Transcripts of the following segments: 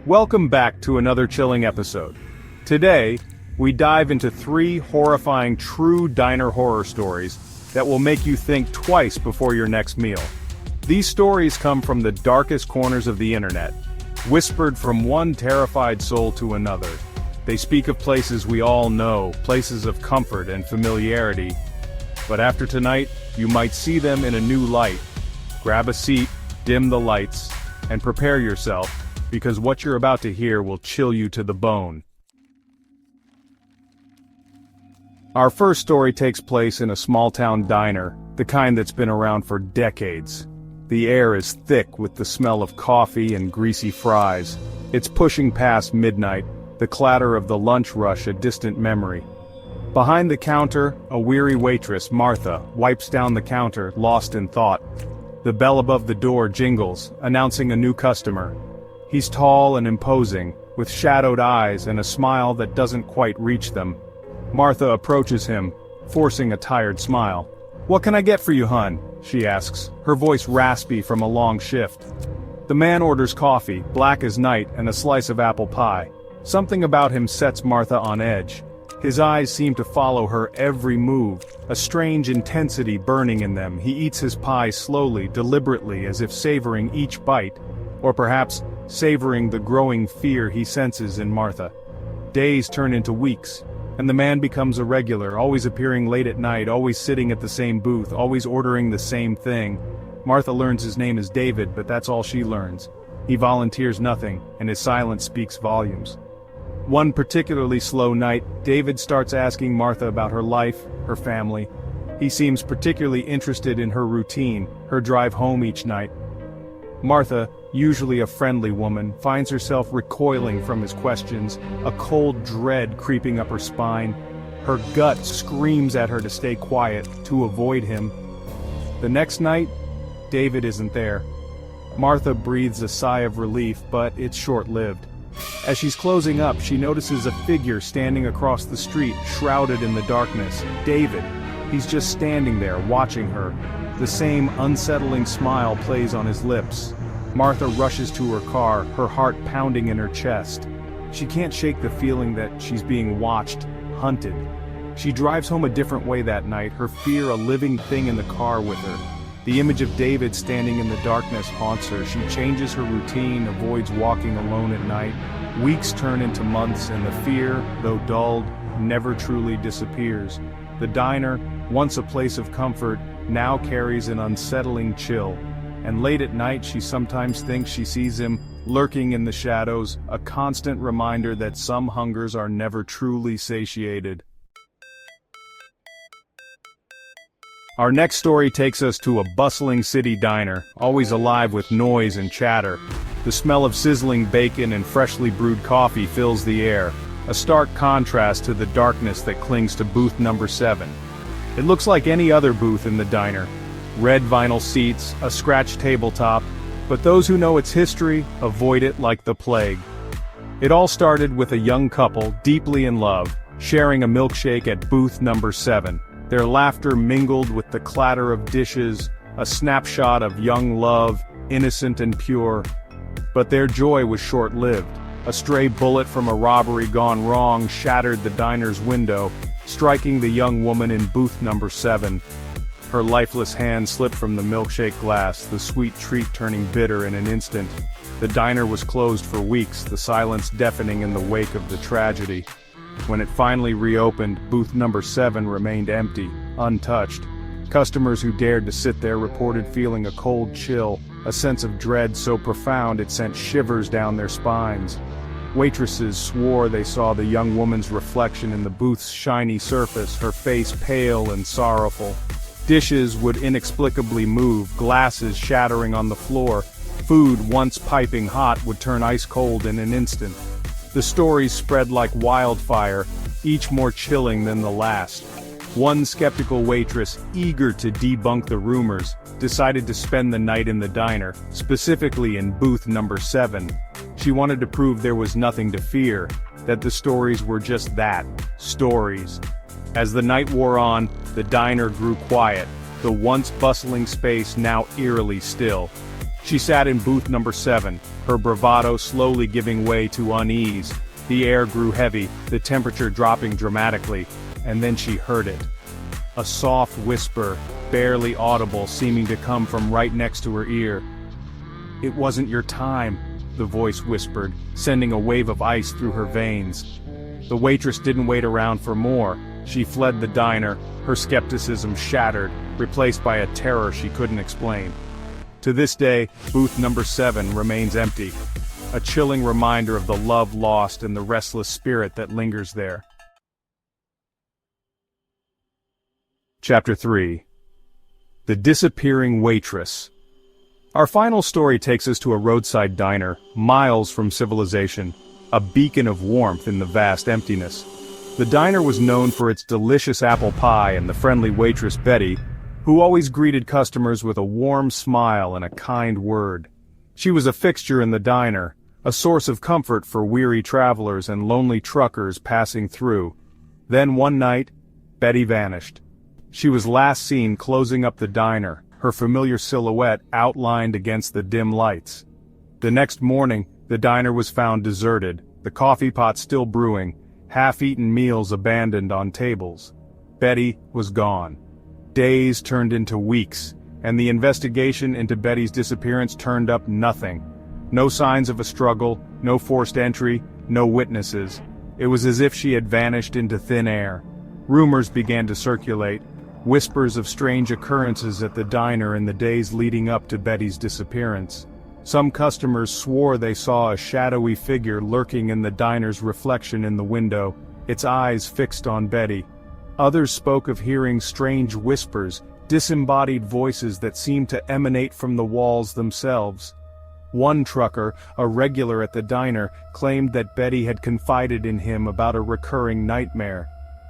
Welcome back to another chilling episode. Today, we dive into 3 horrifying true diner horror stories that will make you think twice before your next meal. These stories come from the darkest corners of the internet, whispered from one terrified soul to another. They speak of places we all know, places of comfort and familiarity. But after tonight, you might see them in a new light. Grab a seat, dim the lights, and prepare yourself, because what you're about to hear will chill you to the bone. Our first story takes place in a small-town diner, the kind that's been around for decades. The air is thick with the smell of coffee and greasy fries. It's pushing past midnight, the clatter of the lunch rush a distant memory. Behind the counter, a weary waitress, Martha, wipes down the counter, lost in thought. The bell above the door jingles, announcing a new customer. He's tall and imposing, with shadowed eyes and a smile that doesn't quite reach them. Martha approaches him, forcing a tired smile. "What can I get for you, hun?" she asks, her voice raspy from a long shift. The man orders coffee, black as night, and a slice of apple pie. Something about him sets Martha on edge. His eyes seem to follow her every move, a strange intensity burning in them. He eats his pie slowly, deliberately, as if savoring each bite, or perhaps savoring the growing fear he senses in Martha. Days turn into weeks, and the man becomes a regular, always appearing late at night, always sitting at the same booth, always ordering the same thing. Martha learns his name is David, but that's all she learns. He volunteers nothing, and his silence speaks volumes. One particularly slow night, David starts asking Martha about her life, her family. He seems particularly interested in her routine, her drive home each night. Martha, usually a friendly woman, finds herself recoiling from his questions, a cold dread creeping up her spine. Her gut screams at her to stay quiet, to avoid him. The next night, David isn't there. Martha breathes a sigh of relief, but it's short-lived. As she's closing up, she notices a figure standing across the street, shrouded in the darkness. David. He's just standing there, watching her. The same unsettling smile plays on his lips. Martha rushes to her car, her heart pounding in her chest. She can't shake the feeling that she's being watched, hunted. She drives home a different way that night, her fear a living thing in the car with her. The image of David standing in the darkness haunts her. She changes her routine, avoids walking alone at night. Weeks turn into months, and the fear, though dulled, never truly disappears. The diner, once a place of comfort, now carries an unsettling chill. And late at night she sometimes thinks she sees him, lurking in the shadows, a constant reminder that some hungers are never truly satiated. Our next story takes us to a bustling city diner, always alive with noise and chatter. The smell of sizzling bacon and freshly brewed coffee fills the air, a stark contrast to the darkness that clings to booth number 7. It looks like any other booth in the diner. Red vinyl seats, a scratched tabletop, but those who know its history avoid it like the plague. It all started with a young couple, deeply in love, sharing a milkshake at booth number 7. Their laughter mingled with the clatter of dishes, a snapshot of young love, innocent and pure. But their joy was short-lived. A stray bullet from a robbery gone wrong shattered the diner's window, striking the young woman in booth number 7. Her lifeless hand slipped from the milkshake glass, the sweet treat turning bitter in an instant. The diner was closed for weeks, the silence deafening in the wake of the tragedy. When it finally reopened, booth number 7 remained empty, untouched. Customers who dared to sit there reported feeling a cold chill, a sense of dread so profound it sent shivers down their spines. Waitresses swore they saw the young woman's reflection in the booth's shiny surface, her face pale and sorrowful. Dishes would inexplicably move, glasses shattering on the floor. Food, once piping hot, would turn ice cold in an instant. The stories spread like wildfire, each more chilling than the last. One skeptical waitress, eager to debunk the rumors, decided to spend the night in the diner, specifically in booth number 7. She wanted to prove there was nothing to fear, that the stories were just that, stories. As the night wore on, the diner grew quiet, the once bustling space now eerily still. She sat in booth number 7, her bravado slowly giving way to unease. The air grew heavy, the temperature dropping dramatically, and then she heard it. A soft whisper, barely audible, seeming to come from right next to her ear. "It wasn't your time," the voice whispered, sending a wave of ice through her veins. The waitress didn't wait around for more. She fled the diner, her skepticism shattered, replaced by a terror she couldn't explain. To this day, booth number 7 remains empty, a chilling reminder of the love lost and the restless spirit that lingers there. Chapter 3. The Disappearing Waitress. Our final story takes us to a roadside diner, miles from civilization, a beacon of warmth in the vast emptiness. The diner was known for its delicious apple pie and the friendly waitress Betty, who always greeted customers with a warm smile and a kind word. She was a fixture in the diner, a source of comfort for weary travelers and lonely truckers passing through. Then one night, Betty vanished. She was last seen closing up the diner, her familiar silhouette outlined against the dim lights. The next morning, the diner was found deserted, the coffee pot still brewing, half-eaten meals abandoned on tables. Betty was gone. Days turned into weeks, and the investigation into Betty's disappearance turned up nothing. No signs of a struggle, no forced entry, no witnesses. It was as if she had vanished into thin air. Rumors began to circulate, whispers of strange occurrences at the diner in the days leading up to Betty's disappearance. Some customers swore they saw a shadowy figure lurking in the diner's reflection in the window, its eyes fixed on Betty. Others spoke of hearing strange whispers, disembodied voices that seemed to emanate from the walls themselves. One trucker, a regular at the diner, claimed that Betty had confided in him about a recurring nightmare.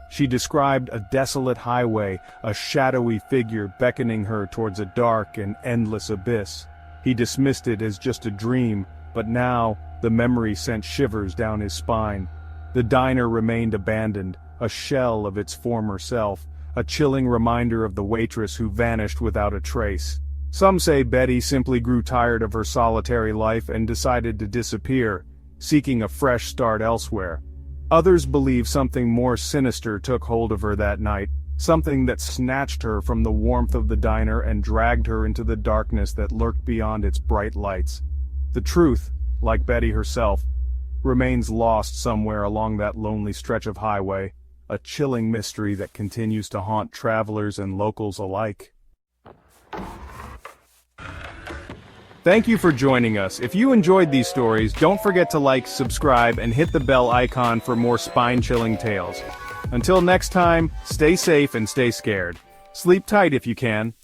She described a desolate highway, a shadowy figure beckoning her towards a dark and endless abyss. He dismissed it as just a dream, but now, the memory sent shivers down his spine. The diner remained abandoned, a shell of its former self, a chilling reminder of the waitress who vanished without a trace. Some say Betty simply grew tired of her solitary life and decided to disappear, seeking a fresh start elsewhere. Others believe something more sinister took hold of her that night, something that snatched her from the warmth of the diner and dragged her into the darkness that lurked beyond its bright lights. The truth, like Betty herself, remains lost somewhere along that lonely stretch of highway, a chilling mystery that continues to haunt travelers and locals alike. Thank you for joining us. If you enjoyed these stories, don't forget to like, subscribe, and hit the bell icon for more spine-chilling tales. Until next time, stay safe and stay scared. Sleep tight if you can.